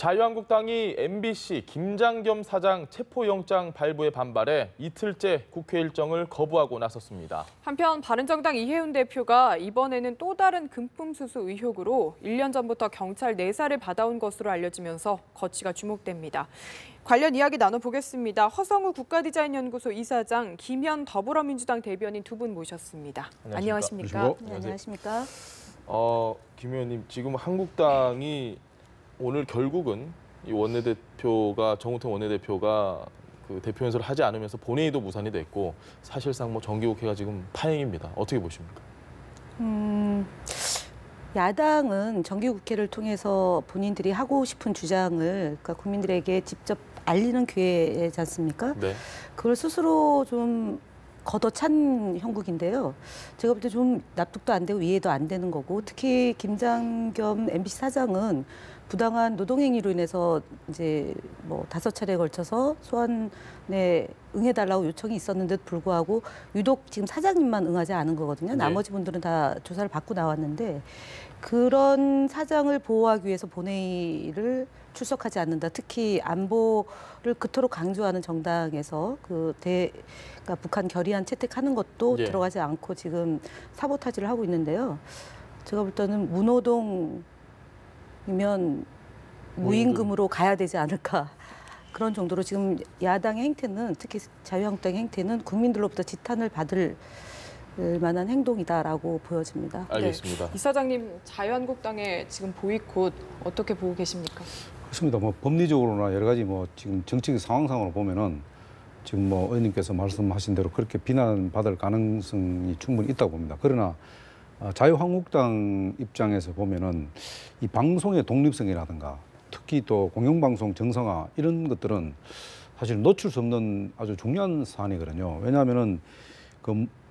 자유한국당이 MBC 김장겸 사장 체포영장 발부에 반발해 이틀째 국회 일정을 거부하고 나섰습니다. 한편 바른정당 이해훈 대표가 이번에는 또 다른 금품수수 의혹으로 1년 전부터 경찰 내사를 받아온 것으로 알려지면서 거취가 주목됩니다. 관련 이야기 나눠보겠습니다. 허성우 국가디자인연구소 이사장, 김현 더불어민주당 대변인 두 분 모셨습니다. 안녕하십니까? 네, 안녕하십니까? 김 의원님, 지금 한국당이 오늘 결국은 이 원내대표가 정우택 원내대표가 그 대표 연설을 하지 않으면서 본회의도 무산이 됐고 사실상 뭐 정기국회가 지금 파행입니다. 어떻게 보십니까? 야당은 정기국회를 통해서 본인들이 하고 싶은 주장을 그러니까 국민들에게 직접 알리는 기회지 않습니까? 네. 그걸 스스로 좀 걷어찬 형국인데요. 제가 볼 때 좀 납득도 안 되고 이해도 안 되는 거고, 특히 김장겸 MBC 사장은 부당한 노동행위로 인해서 이제 뭐 5차례에 걸쳐서 소환에 응해달라고 요청이 있었는데도 불구하고 유독 지금 사장님만 응하지 않은 거거든요. 네. 나머지 분들은 다 조사를 받고 나왔는데, 그런 사장을 보호하기 위해서 본회의를 출석하지 않는다. 특히 안보를 그토록 강조하는 정당에서 그러니까 북한 결의안 채택하는 것도 예. 들어가지 않고 지금 사보타지를 하고 있는데요. 제가 볼 때는 문호동이면 무임금으로 가야 되지 않을까. 그런 정도로 지금 야당의 행태는, 특히 자유한국당의 행태는 국민들로부터 지탄을 받을 만한 행동이다라고 보여집니다. 알겠습니다. 네. 이사장님, 자유한국당의 지금 보이콧 어떻게 보고 계십니까? 그렇습니다. 뭐 법리적으로나 여러 가지 뭐 지금 정치적 상황상으로 보면은 지금 뭐 의원님께서 말씀하신 대로 그렇게 비난받을 가능성이 충분히 있다고 봅니다. 그러나 자유한국당 입장에서 보면은 이 방송의 독립성이라든가 특히 또 공영방송 정상화 이런 것들은 사실 놓칠 수 없는 아주 중요한 사안이거든요. 왜냐하면은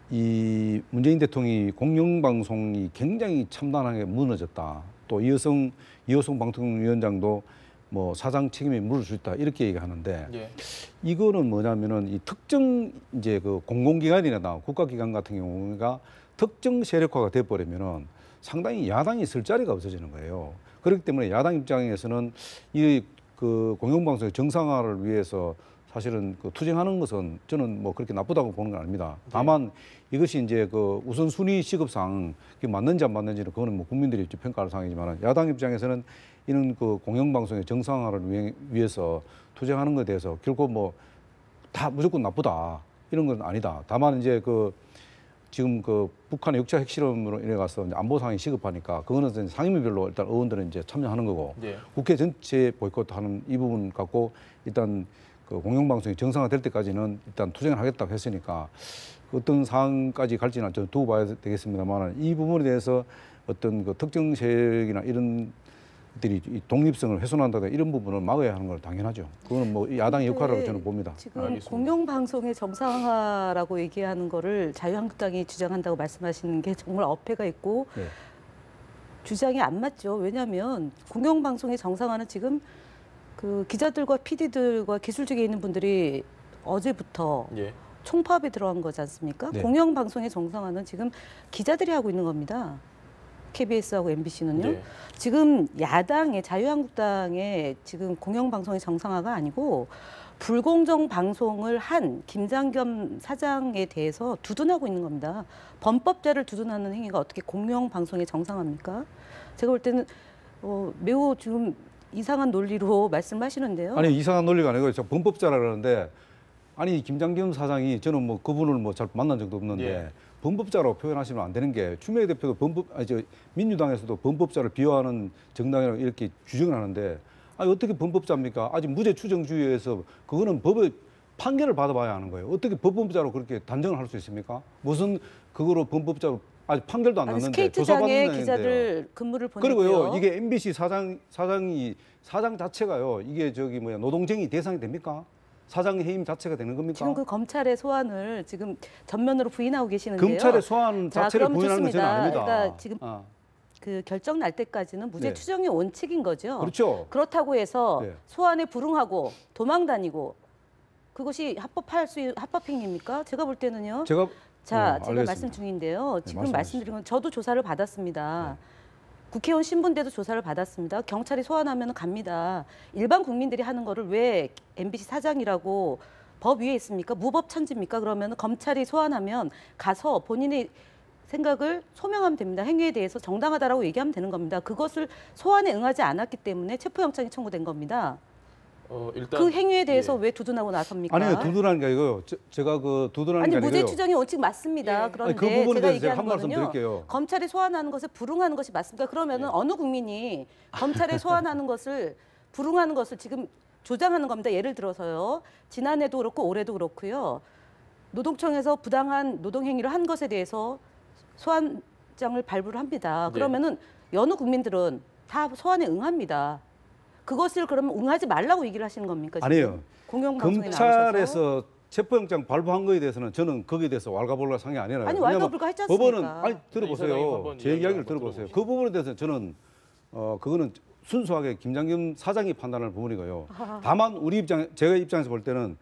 이 문재인 대통령이 공영방송이 굉장히 참담하게 무너졌다. 또 이호성 방통위원장도 뭐 사장 책임이 물을 수 있다 이렇게 얘기하는데, 예. 이거는 뭐냐면은 이 특정 이제 그 공공기관이나 국가기관 같은 경우가 특정 세력화가 돼버리면은 상당히 야당이 쓸 자리가 없어지는 거예요. 그렇기 때문에 야당 입장에서는 이 그 공영방송의 정상화를 위해서 사실은 그 투쟁하는 것은 저는 뭐 그렇게 나쁘다고 보는 건 아닙니다. 다만 이것이 이제 그 우선순위 시급상 그게 맞는지 안 맞는지는 그거는 뭐 국민들이 평가할 사항이지만, 야당 입장에서는 이런 그 공영방송의 정상화를 위해서 투쟁하는 것에 대해서 결코 뭐 다 무조건 나쁘다 이런 건 아니다. 다만 이제 지금 북한의 6차 핵실험으로 인해 가서 안보 상황이 시급하니까 그거는 상임위별로 일단 의원들은 이제 참여하는 거고, 예. 국회 전체 보이콧하는 이 부분 갖고 일단 그 공영방송이 정상화될 때까지는 일단 투쟁을 하겠다고 했으니까 어떤 상황까지 갈지는 좀 두고 봐야 되겠습니다만, 이 부분에 대해서 어떤 그 특정 세력이나 이런 들이 독립성을 훼손한다든가 이런 부분을 막아야 하는 건 당연하죠. 그거는 뭐 야당의 역할이라고 저는 봅니다. 지금 알겠습니다. 공영방송의 정상화라고 얘기하는 거를 자유한국당이 주장한다고 말씀하시는 게 정말 어폐가 있고 네. 주장이 안 맞죠. 왜냐하면 공영방송의 정상화는 지금 그 기자들과 PD들과 기술직에 있는 분들이 어제부터 예. 총파업에 들어간 거지 않습니까? 네. 공영방송의 정상화는 지금 기자들이 하고 있는 겁니다. KBS하고 MBC는요. 네. 지금 야당의 자유한국당의 지금 공영방송의 정상화가 아니고 불공정 방송을 한 김장겸 사장에 대해서 두둔하고 있는 겁니다. 범법자를 두둔하는 행위가 어떻게 공영방송의 정상화입니까? 제가 볼 때는 매우 지금 이상한 논리로 말씀하시는데요. 아니 이상한 논리가 아니고 저 범법자라 그러는데, 아니 김장겸 사장이 저는 뭐 그분을 뭐 잘 만난 적도 없는데 예. 범법자라고 표현하시면 안 되는 게, 추미애 대표도 민주당에서도 범법자를 비호하는 정당이라고 이렇게 규정을 하는데, 아니 어떻게 범법자입니까? 아직 무죄 추정주의에서 그거는 법의 판결을 받아봐야 하는 거예요. 어떻게 범법자로 그렇게 단정을 할 수 있습니까? 무슨 그거로 범법자로 아직 판결도 안 났는데 스케이트장에 기자들 근무를 보내고요. 그리고요, 이게 MBC 사장 자체가요, 이게 노동쟁의 대상이 됩니까? 사장 해임 자체가 되는 겁니까? 지금 그 검찰의 소환을 지금 전면으로 부인하고 계시는데요. 검찰의 소환 자체를 부인하는 건 저는 아닙니다. 그러니까 지금 그 결정 날 때까지는 무죄 네. 추정이 원칙인 거죠. 그렇죠. 그렇다고 해서 네. 소환에 불응하고 도망 다니고 그것이 합법 행위입니까? 제가 볼 때는요. 제가 알겠습니다. 말씀 중인데요. 지금 말씀하시죠. 말씀드린 건 저도 조사를 받았습니다. 국회의원 신분대도 조사를 받았습니다. 경찰이 소환하면 갑니다. 일반 국민들이 하는 거를 왜 MBC 사장이라고 법 위에 있습니까? 무법천지입니까? 그러면 검찰이 소환하면 가서 본인의 생각을 소명하면 됩니다. 행위에 대해서 정당하다라고 얘기하면 되는 겁니다. 그것을 소환에 응하지 않았기 때문에 체포영장이 청구된 겁니다. 일단 그 행위에 대해서 예. 왜 두둔하고 나섭니까? 아니요, 두둔하는 게 이거요. 제가 그 두둔하는 게 아니 아니고요. 무죄 추정이 원칙 맞습니다. 예. 그런데 그 부분에 제가 대해서 제가 얘기하는 한 말씀 거는요. 드릴게요. 검찰이 소환하는 것에 불응하는 것이 맞습니까? 그러면은 예. 어느 국민이 검찰에 소환하는 것을 불응하는 것을 지금 조장하는 겁니다. 예를 들어서요. 지난해도 그렇고 올해도 그렇고요. 노동청에서 부당한 노동행위를 한 것에 대해서 소환장을 발부를 합니다. 네. 그러면은 여느 국민들은 다 소환에 응합니다. 그것을 그러면 응하지 말라고 얘기를 하시는 겁니까? 지금? 아니에요. 공영방송에 나오셔서. 검찰에서 체포영장 발부한 거에 대해서는 저는 거기에 대해서 왈가불가 상이 아니라요. 아니 왜냐하면 왈가불가 했지 않습니까? 법원은 아니 이사장님 들어보세요. 한번 제 이야기 이야기를 한번 들어보세요. 들어보시죠. 그 부분에 대해서는 저는 그거는 순수하게 김장겸 사장이 판단할 부분이고요. 다만 제가 입장에서 볼 때는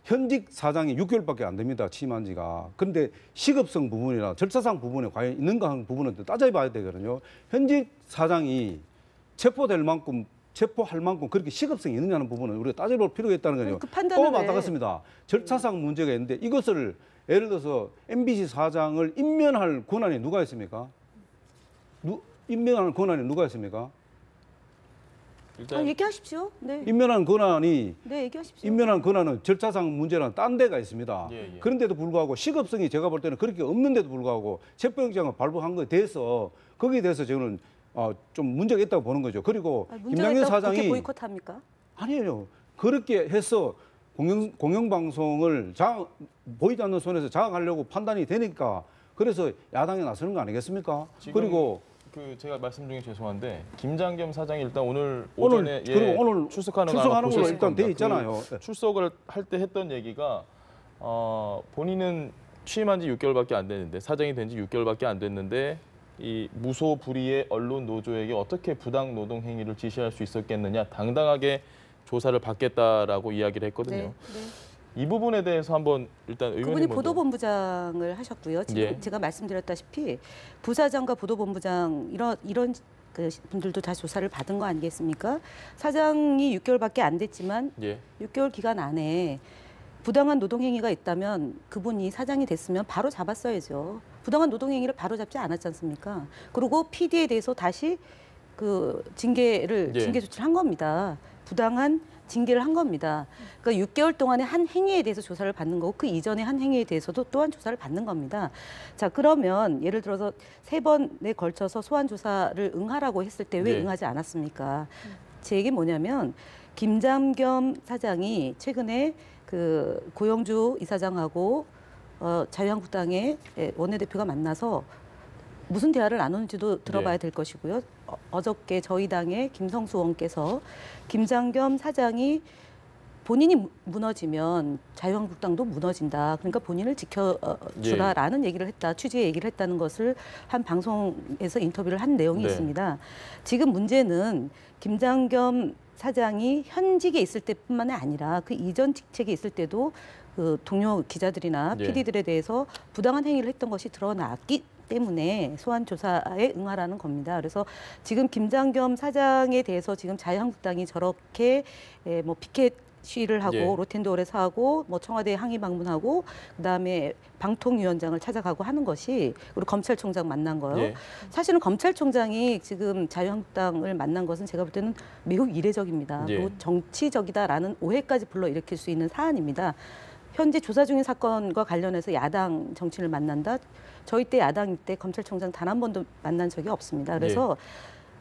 현직 사장이 6개월밖에 안 됩니다. 취임한 지가. 그런데 시급성 부분이나 절차상 부분에 과연 있는가 하는 부분은 따져봐야 되거든요. 현직 사장이 체포할 만큼 그렇게 시급성이 있느냐는 부분은 우리가 따져볼 필요가 있다는 거죠. 그 판단은 또 왜? 마찬가지입니다. 절차상 문제가 있는데 이것을 예를 들어서 MBC 사장을 임면할 권한이 누가 있습니까? 임면할 권한이 누가 있습니까? 일단 얘기하십시오. 네. 임면한 권한이 네, 얘기하십시오. 임면한 권한은 절차상 문제는 딴 데가 있습니다. 예, 예. 그런데도 불구하고 시급성이 제가 볼 때는 그렇게 없는데도 불구하고 체포영장을 발부한 것에 대해서 거기에 대해서 저는 좀 문제가 있다고 보는 거죠. 그리고 문제가 김장현 있다고 그렇게 사장이 보이콧합니까? 아니에요. 그렇게 해서 공영방송을 보이지 않는 손에서 장악하려고 판단이 되니까 그래서 야당에 나서는 거 아니겠습니까? 지금 그리고 제가 말씀 중에 죄송한데 김장겸 사장이 일단 오늘 오전에 그리고 오늘 출석하는 걸로 보셨을 일단 돼 겁니다. 있잖아요. 그 출석을 할 때 했던 얘기가 본인은 취임한 지 6개월밖에 안 됐는데 사장이 된 지 6개월밖에 안 됐는데 이 무소불위의 언론 노조에게 어떻게 부당 노동 행위를 지시할 수 있었겠느냐 당당하게 조사를 받겠다라고 이야기를 했거든요. 네. 이 부분에 대해서 한번 일단 의원님 그분이 먼저. 보도본부장을 하셨고요. 지금 예. 제가 말씀드렸다시피 부사장과 보도본부장 이런 그 분들도 다 조사를 받은 거 아니겠습니까? 사장이 6개월밖에 안 됐지만 예. 6개월 기간 안에 부당한 노동행위가 있다면 그분이 사장이 됐으면 바로 잡았어야죠. 부당한 노동행위를 바로 잡지 않았지 않습니까? 그리고 PD에 대해서 다시 그 징계 조치를 한 겁니다. 부당한 징계를 한 겁니다. 그러니까 6개월 동안의 한 행위에 대해서 조사를 받는 거고 그 이전의 한 행위에 대해서도 또한 조사를 받는 겁니다. 자, 그러면 예를 들어서 3번에 걸쳐서 소환 조사를 응하라고 했을 때 왜 네. 응하지 않았습니까? 제 얘기 뭐냐면 김장겸 사장이 최근에 그 고영주 이사장하고 자유한국당의 원내대표가 만나서 무슨 대화를 나누는지도 들어봐야 네. 될 것이고요. 어저께 저희 당의 김성수 의원께서 김장겸 사장이 본인이 무너지면 자유한국당도 무너진다. 그러니까 본인을 지켜주라라는 얘기를 했다. 취지의 얘기를 했다는 것을 한 방송에서 인터뷰를 한 내용이 네. 있습니다. 지금 문제는 김장겸 사장이 현직에 있을 때뿐만 아니라 그 이전 직책에 있을 때도 그 동료 기자들이나 예. PD들에 대해서 부당한 행위를 했던 것이 드러났기 때문에 소환 조사에 응하라는 겁니다. 그래서 지금 김장겸 사장에 대해서 지금 자유한국당이 저렇게 뭐 피켓 시위를 하고 예. 로텐도어에서 하고 뭐 청와대에 항의 방문하고 그다음에 방통위원장을 찾아가고 하는 것이 그리고 검찰총장 만난 거요. 예. 사실은 검찰총장이 지금 자유한국당을 만난 것은 제가 볼 때는 매우 이례적입니다. 예. 그리고 정치적이다라는 오해까지 불러일으킬 수 있는 사안입니다. 현재 조사 중인 사건과 관련해서 야당 정치인을 만난다. 저희 때 야당일 때 검찰총장 단 한 번도 만난 적이 없습니다. 그래서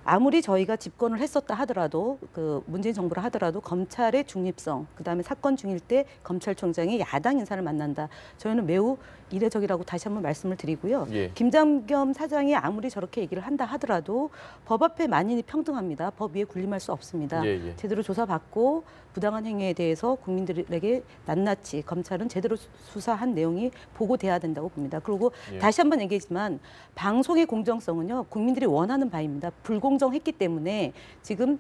아무리 저희가 집권을 했었다 하더라도 그 문재인 정부를 하더라도 검찰의 중립성, 그다음에 사건 중일 때 검찰총장이 야당 인사를 만난다. 저희는 매우 이례적이라고 다시 한번 말씀을 드리고요. 예. 김장겸 사장이 아무리 저렇게 얘기를 한다 하더라도 법 앞에 만인이 평등합니다. 법 위에 군림할 수 없습니다. 예, 예. 제대로 조사받고 부당한 행위에 대해서 국민들에게 낱낱이 검찰은 제대로 수사한 내용이 보고돼야 된다고 봅니다. 그리고 예. 다시 한번 얘기했지만 방송의 공정성은요 국민들이 원하는 바입니다. 불공정했기 때문에 지금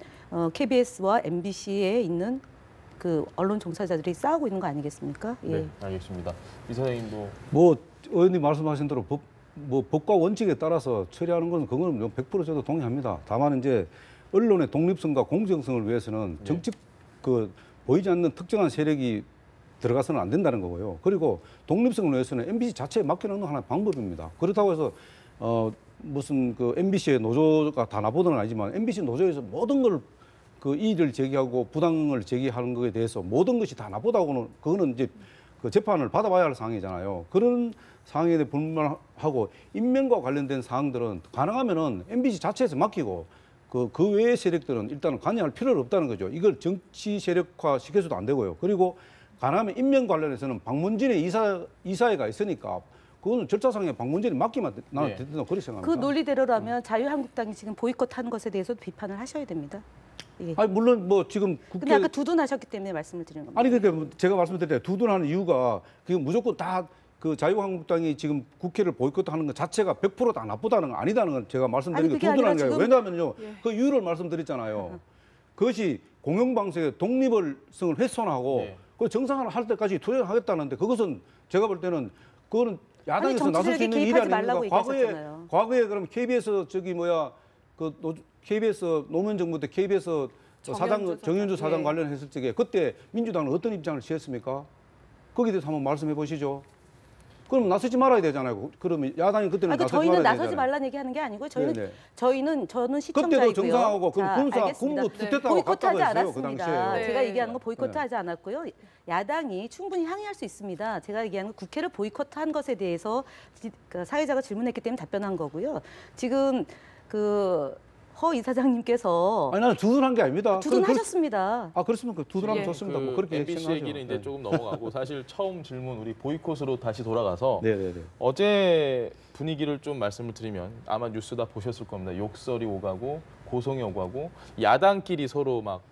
KBS와 MBC에 있는 그 언론 종사자들이 싸우고 있는 거 아니겠습니까? 예. 네, 알겠습니다. 이사장님도 뭐 의원님 말씀하신 대로 뭐 법과 원칙에 따라서 처리하는 것은 그거는 100% 저도 동의합니다. 다만 이제 언론의 독립성과 공정성을 위해서는 정치 그 보이지 않는 특정한 세력이 들어가서는 안 된다는 거고요. 그리고 독립성을 위해서는 MBC 자체에 맡겨놓는 건 하나의 방법입니다. 그렇다고 해서 무슨 그 MBC의 노조가 다 나보다는 아니지만 MBC 노조에서 모든 걸 그 이의를 제기하고 부당을 제기하는 것에 대해서 모든 것이 다 나보다고는 그거는 이제 그 재판을 받아봐야 할 사항이잖아요. 그런 사항에 대해 불만하고 임명과 관련된 사항들은 가능하면은 MBC 자체에서 맡기고 그 외의 세력들은 일단은 관여할 필요는 없다는 거죠. 이걸 정치 세력화 시켜서도 안 되고요. 그리고 가능하면 임명 관련해서는 박문진의 이사회가 있으니까 그거는 절차상에 박문진이 맡기면 나는 네. 된다고 그렇게 그 생각합니다. 논리대로라면 자유한국당이 지금 보이콧한 것에 대해서도 비판을 하셔야 됩니다. 예. 아니 물론 뭐 지금 근데 아까 두둔하셨기 때문에 말씀을 드리는 겁니다. 아니 그러니까 제가 말씀드릴 때 두둔하는 이유가 그게 무조건 다 그 자유한국당이 지금 국회를 보이콧하는 것 자체가 100% 다 나쁘다는 건 아니다는 걸 제가 말씀드리고 아니, 그게 두둔하는 아니라 거예요. 왜냐하면요, 예. 그 이유를 말씀드렸잖아요. 그것이 공영방송의 독립성을 훼손하고 네. 그 정상화를 할 때까지 투쟁하겠다는데 그것은 제가 볼 때는 그거는 야당에서 정치 나설 수 있는 세력에 일이 개입하지 아닙니까? 말라고 얘기하셨잖아요. 과거에 그럼 KBS 저기 뭐야 KBS 노무현 정부 때 KBS 정현주 사장 예. 관련했을 적에 그때 민주당은 어떤 입장을 취했습니까? 거기에 대해서 한번 말씀해 보시죠. 그럼 나서지 말아야 되잖아요. 그러면 야당이 그때는 아, 그 나서지 저희는 말아야 나서지 되잖아요. 말라는 얘기하는 게 아니고요. 네네. 저는 그때도 시청자이고요. 정상하고 그럼 알겠습니다. 군부 투택다고 보이콧하지 갔다고 했어요. 그 않았습니다. 당시에. 네. 제가 얘기하는 건 네. 보이콧하지 않았고요. 야당이 충분히 항의할 수 있습니다. 제가 얘기하는 건 국회를 보이콧한 것에 대해서 사회자가 질문했기 때문에 답변한 거고요. 지금 허 이사장님께서 아니 나는 두둔한 게 아닙니다. 두둔하셨습니다. 그렇으면 그 두둔하면 예. 좋습니다. 뭐 그렇게 MBC 생각하죠. 얘기는 이제 네. 조금 넘어가고 사실 처음 질문 우리 보이콧으로 다시 돌아가서 네네네. 어제 분위기를 좀 말씀을 드리면 아마 뉴스 다 보셨을 겁니다. 욕설이 오가고 고성이 오가고 야당끼리 서로 막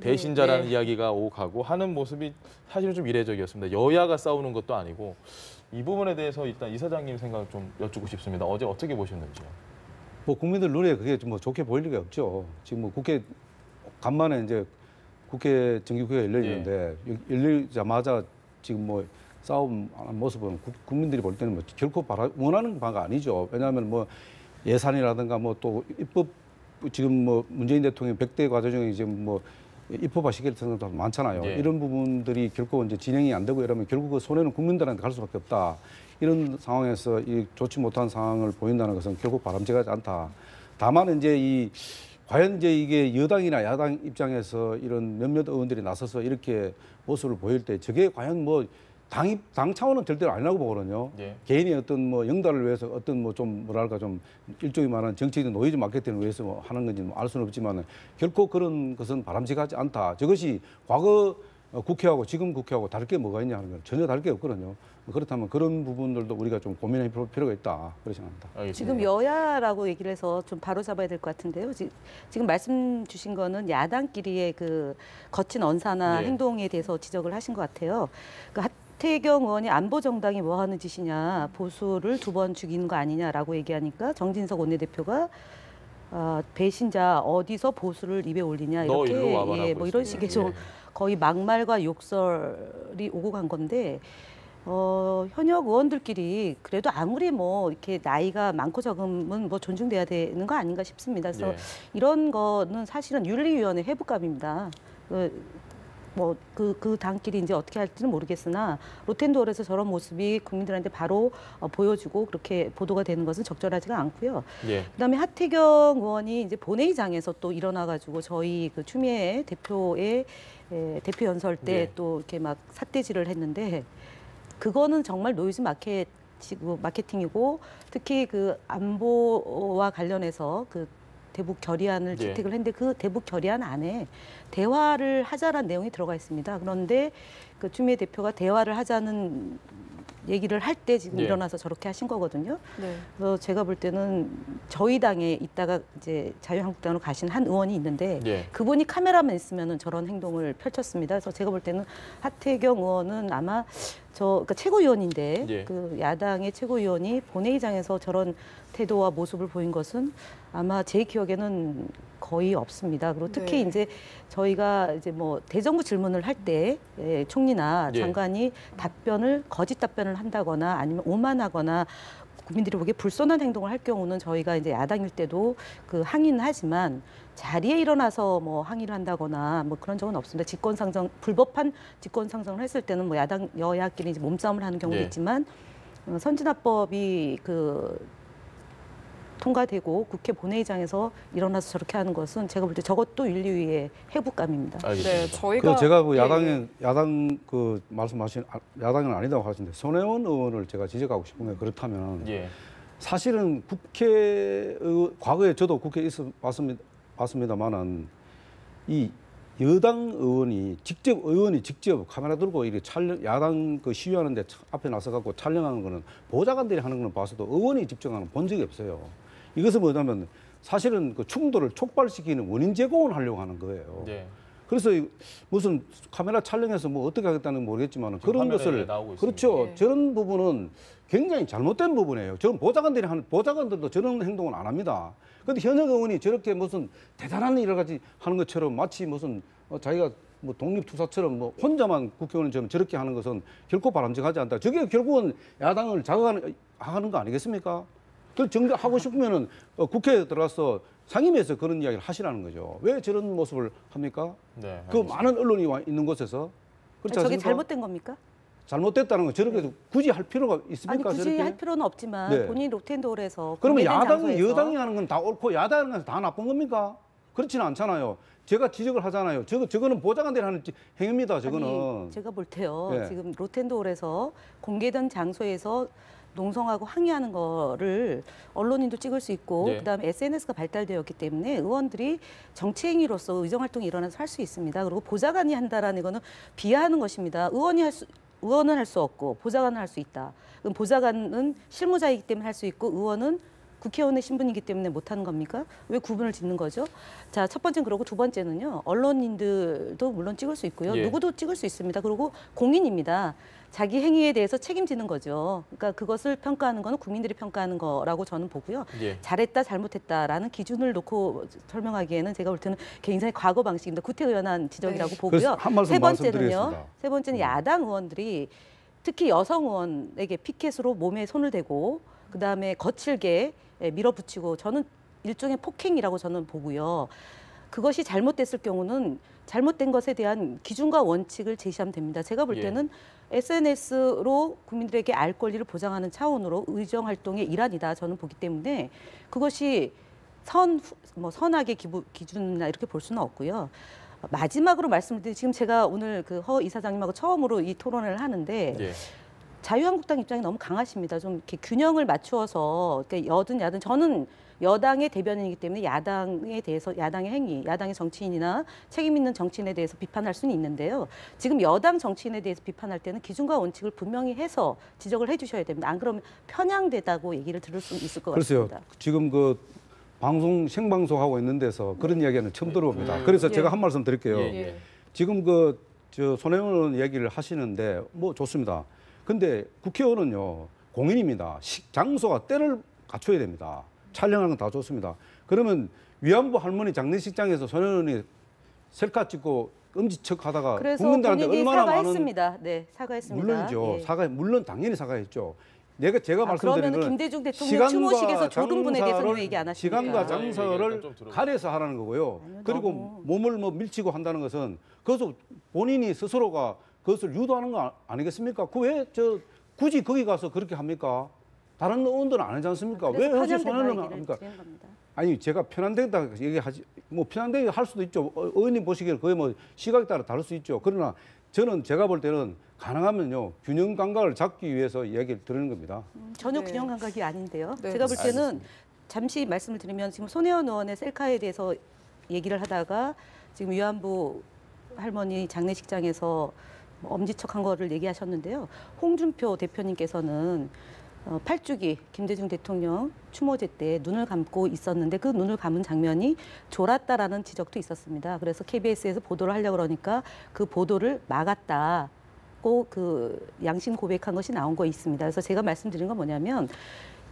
배신자라는 네. 이야기가 오가고 하는 모습이 사실은 좀 이례적이었습니다. 여야가 싸우는 것도 아니고 이 부분에 대해서 일단 이사장님 생각 좀 여쭙고 싶습니다. 어제 어떻게 보셨는지요? 뭐 국민들 눈에 그게 뭐 좋게 보일 리가 없죠. 지금 뭐 국회 간만에 이제 국회 정기국회가 열려 있는데 열리자마자 지금 뭐 싸움 모습은 국민들이 볼 때는 뭐 결코 원하는 바가 아니죠. 왜냐하면 뭐 예산이라든가 뭐 또 입법 지금 뭐 문재인 대통령 100대 과제 중에 지금 뭐 입법화 시킬 생각도 많잖아요. 네. 이런 부분들이 결코 이제 진행이 안 되고 이러면 결국 그 손해는 국민들한테 갈 수밖에 없다. 이런 상황에서 이 좋지 못한 상황을 보인다는 것은 결국 바람직하지 않다. 다만 이제 과연 이제 이게 여당이나 야당 입장에서 이런 몇몇 의원들이 나서서 이렇게 모습을 보일 때 저게 과연 뭐 당 차원은 절대로 아니라고 보거든요. 네. 개인의 어떤 뭐 영달을 위해서 어떤 뭐 좀 뭐랄까 좀 일종의 말하는 정치적인 노이즈 마케팅을 위해서 뭐 하는 건지 뭐 알 수는 없지만 결코 그런 것은 바람직하지 않다. 저것이 과거 국회하고 지금 국회하고 다를 게 뭐가 있냐 하는 건 전혀 다를 게 없거든요. 그렇다면 그런 부분들도 우리가 좀 고민해 볼 필요가 있다. 그렇게 생각합니다. 알겠습니다. 지금 여야라고 얘기를 해서 좀 바로 잡아야 될 것 같은데요. 지금 말씀 주신 거는 야당끼리의 그 거친 언사나 예. 행동에 대해서 지적을 하신 것 같아요. 그 하태경 의원이 안보 정당이 뭐 하는 짓이냐, 보수를 2번 죽이는 거 아니냐라고 얘기하니까 정진석 원내대표가 배신자 어디서 보수를 입에 올리냐 너 이렇게 일로 와봐라고 뭐 이런 했습니다. 식의 좀 예. 거의 막말과 욕설이 오고 간 건데 현역 의원들끼리 그래도 아무리 뭐 이렇게 나이가 많고 적으면 뭐 존중돼야 되는 거 아닌가 싶습니다. 그래서 예. 이런 거는 사실은 윤리위원회 회부감입니다. 그 당끼리 이제 어떻게 할지는 모르겠으나 로텐도어에서 저런 모습이 국민들한테 바로 보여주고 그렇게 보도가 되는 것은 적절하지가 않고요. 예. 그다음에 하태경 의원이 이제 본회의장에서 또 일어나가지고 저희 그 추미애 대표의 대표 연설 때 네. 또 이렇게 막 삿대질을 했는데 그거는 정말 노이즈 마케팅이고 특히 그 안보와 관련해서 그 대북 결의안을 예. 채택을 했는데 그 대북 결의안 안에 대화를 하자라는 내용이 들어가 있습니다. 그런데 그 추미애 대표가 대화를 하자는 얘기를 할 때 지금 예. 일어나서 저렇게 하신 거거든요. 네. 그래서 제가 볼 때는 저희 당에 있다가 이제 자유한국당으로 가신 한 의원이 있는데 예. 그분이 카메라만 있으면은 저런 행동을 펼쳤습니다. 그래서 제가 볼 때는 하태경 의원은 아마 그러니까 최고위원인데 예. 그 야당의 최고위원이 본회의장에서 저런 태도와 모습을 보인 것은 아마 제 기억에는 거의 없습니다. 그리고 특히 네. 이제 저희가 이제 뭐 대정부 질문을 할 때 총리나 예. 장관이 거짓 답변을 한다거나 아니면 오만하거나 국민들이 보기에 불손한 행동을 할 경우는 저희가 이제 야당일 때도 그 항의는 하지만 자리에 일어나서 뭐 항의를 한다거나 뭐 그런 적은 없습니다. 직권상정 불법한 직권상정을 했을 때는 뭐 야당 여야끼리 이제 몸싸움을 하는 경우도 예. 있지만 선진화법이 통과되고 국회 본회의장에서 일어나서 저렇게 하는 것은 제가 볼 때 저것도 윤리위의 해부감입니다. 알겠습니다. 네, 저희가 제가 그 예. 야당 그 말씀하신 야당은 아니다고 하시는데 손혜원 의원을 제가 지적하고 싶은 게 그렇다면 예. 사실은 과거에 저도 국회에 있어 봤습니다만은 이 여당 의원이 직접 카메라 들고 이렇게 야당 그 시위하는데 앞에 나서 갖고 촬영하는 거는 보좌관들이 하는 거는 봐서도 의원이 직접 하는 본 적이 없어요. 이것은 뭐냐면 사실은 그 충돌을 촉발시키는 원인 제공을 하려고 하는 거예요. 네. 그래서 무슨 카메라 촬영해서 뭐 어떻게 하겠다는 건 모르겠지만 그런 화면에 것을 나오고 그렇죠. 있습니다. 예. 저런 부분은 굉장히 잘못된 부분이에요. 저는 보좌관들도 저런 행동은 안 합니다. 그런데 현역 의원이 저렇게 무슨 대단한 일을 같이 하는 것처럼 마치 무슨 자기가 뭐 독립투사처럼 뭐 혼자만 국회의원처럼 저렇게 하는 것은 결코 바람직하지 않다. 저게 결국은 야당을 자극하는 거 아니겠습니까? 그걸 정리하고 싶으면은 국회에 들어가서 상임위에서 그런 이야기를 하시라는 거죠. 왜 저런 모습을 합니까? 네. 그 알겠습니다. 많은 언론이 와 있는 곳에서 그렇지 저게 않습니까? 잘못된 겁니까? 잘못됐다는 건 저렇게 굳이 할 필요가 아니 있습니까? 굳이 저렇게? 할 필요는 없지만 네. 본인이 로텐도어에서 그러면 공개된 야당이 장소에서 여당이 하는 건 다 옳고 야당이 하는 건 다 나쁜 겁니까? 그렇지는 않잖아요. 제가 지적을 하잖아요. 저거는 보좌관들이 하는 행위입니다. 저거는. 아니, 제가 볼 때요. 예. 지금 로텐도어에서 공개된 장소에서 농성하고 항의하는 거를 언론인도 찍을 수 있고 네. 그다음에 SNS가 발달되었기 때문에 의원들이 정치 행위로서 의정 활동이 일어나서 할 수 있습니다. 그리고 보좌관이 한다라는 거는 비하하는 것입니다. 의원은 할 수 없고 보좌관은 할 수 있다. 그럼 보좌관은 실무자이기 때문에 할 수 있고 의원은 국회의원의 신분이기 때문에 못하는 겁니까? 왜 구분을 짓는 거죠? 자, 첫 번째는 그러고 두 번째는요. 언론인들도 물론 찍을 수 있고요. 예. 누구도 찍을 수 있습니다. 그리고 공인입니다. 자기 행위에 대해서 책임지는 거죠. 그러니까 그것을 평가하는 거는 국민들이 평가하는 거라고 저는 보고요. 예. 잘했다, 잘못했다라는 기준을 놓고 설명하기에는 제가 볼 때는 굉장히 과거 방식입니다. 구태의연한 지적이라고 네. 보고요. 그래서 한 말씀 말씀드리겠습니다. 세 번째는 야당 의원들이 특히 여성 의원에게 피켓으로 몸에 손을 대고 그다음에 거칠게 밀어붙이고 저는 일종의 폭행이라고 저는 보고요. 그것이 잘못됐을 경우는 잘못된 것에 대한 기준과 원칙을 제시하면 됩니다. 제가 볼 예. 때는 SNS로 국민들에게 알 권리를 보장하는 차원으로 의정 활동의 일환이다 저는 보기 때문에 그것이 선악의 기준이나 이렇게 볼 수는 없고요. 마지막으로 말씀드린 지금 제가 오늘 그 허 이사장님하고 처음으로 이 토론을 하는데 예. 자유한국당 입장이 너무 강하십니다. 좀 이렇게 균형을 맞추어서 그러니까 여든 야든 저는 여당의 대변인이기 때문에 야당에 대해서 야당의 행위, 야당의 정치인이나 책임 있는 정치인에 대해서 비판할 수는 있는데요. 지금 여당 정치인에 대해서 비판할 때는 기준과 원칙을 분명히 해서 지적을 해주셔야 됩니다. 안 그러면 편향되다고 얘기를 들을 수 있을 것 글쎄요. 같습니다. 지금 그 생방송하고 있는 데서 그런 이야기는 처음 들어봅니다. 그래서 예. 제가 한 말씀 드릴게요. 예, 예. 지금 손혜원 얘기를 하시는데 뭐 좋습니다. 근데 국회의원은요 공인입니다. 장소와 때를 갖춰야 됩니다. 촬영하는 건 다 좋습니다. 그러면 위안부 할머니 장례식장에서 손혜원이 셀카 찍고 엄지척하다가 그래서 국민들한테 본인이 얼마나 많은 사과했습니다. 네, 사과했습니다. 물론이죠. 예. 물론 당연히 사과했죠. 제가 말씀드리는 그러면 건 김대중 대통령 추모식에서 조른 분에 대해서는 장사를, 왜 얘기 안 하십니까? 시간과 장- 장소를 일단 좀 들어보세요. 가려서 하라는 거고요. 아니요, 그리고 너무- 몸을 뭐 밀치고 한다는 것은 그것을 본인이 스스로가 그것을 유도하는 거 아니겠습니까? 굳이 거기 가서 그렇게 합니까? 다른 의원들은 안 하지 않습니까? 왜 그래서 혹시 편향된 손해는 얘기를 합니까? 드리는 겁니다. 아니 제가 편한되다 얘기하지 뭐 편한되게 할 수도 있죠. 의원님 보시기에 거의 뭐 시각에 따라 다를 수 있죠. 그러나 제가 볼 때는 가능하면요 균형 감각을 잡기 위해서 이야기를 드리는 겁니다. 전혀 네. 균형 감각이 아닌데요. 네. 제가 볼 때는 알겠습니다. 잠시 말씀을 드리면 지금 손혜원 의원의 셀카에 대해서 얘기를 하다가 지금 위안부 할머니 장례식장에서 엄지척한 거를 얘기하셨는데요. 홍준표 대표님께서는 8주기 김대중 대통령 추모제 때 눈을 감고 있었는데 그 눈을 감은 장면이 졸았다라는 지적도 있었습니다. 그래서 KBS에서 보도를 하려고 그러니까 그 보도를 막았다고 그 양심 고백한 것이 나온 거 있습니다. 그래서 제가 말씀드린 건 뭐냐면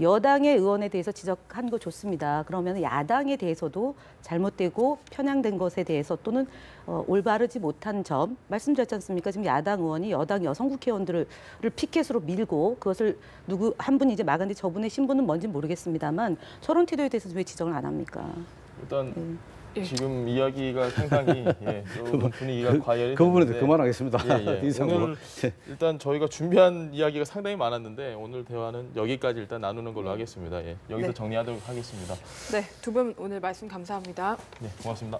여당의 의원에 대해서 지적한 거 좋습니다. 그러면 야당에 대해서도 잘못되고 편향된 것에 대해서 또는 올바르지 못한 점 말씀드렸지 않습니까? 지금 야당 의원이 여당 여성 국회의원들을 피켓으로 밀고 그것을 누구 한 분이 이제 막았는데 저분의 신분은 뭔지 모르겠습니다만 저런 태도에 대해서 왜 지적을 안 합니까? 일단 지금 이야기가 상당히 조금 분위기가 과열이 그 부분에 됐는데 그만하겠습니다. 예, 예. 이상으로. 오늘 일단 저희가 준비한 이야기가 상당히 많았는데 오늘 대화는 여기까지 일단 나누는 걸로 하겠습니다. 예, 여기서 네. 정리하도록 하겠습니다. 네, 두 분 오늘 말씀 감사합니다. 네, 고맙습니다.